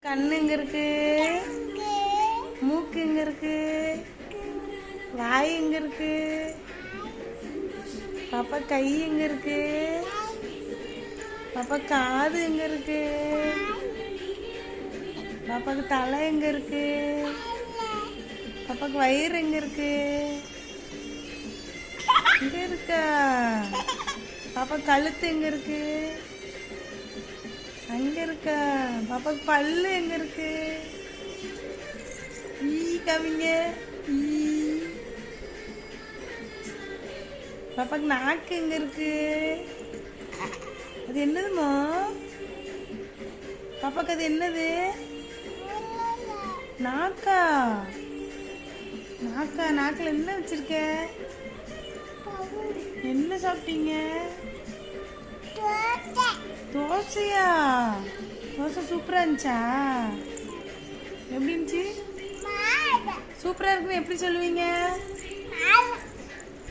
கண்ணு எங்க இருக்கு? மூக்கு எங்க இருக்கு? வாய் எங்க இருக்கு? பாப்பா கை எங்க இருக்கு? பாப்பா காது எங்க இருக்கு? பாப்பாக்கு தலை எங்க இருக்கு? பாப்பாக்கு வயிறு எங்க இருக்கு? இங்க இருக்கா? பாப்பா கழுத்து எங்க இருக்கு? அங்க இருக்கா? பாப்பாக்கு பல்லு எங்க இருக்கு? கவிங்க. பாப்பாக்கு நாக்கு எங்க இருக்கு? அது என்னதுமா? பாப்பாக்கு அது என்னது? நாக்கா? நாக்கா? நாக்கில் என்ன வச்சிருக்க? என்ன சாப்பிட்டீங்க? தோசையா? தோசை சூப்பரா இருந்துச்சா? எப்படி இருந்துச்சு? சூப்பரா இருக்குன்னு எப்படி சொல்லுவீங்க?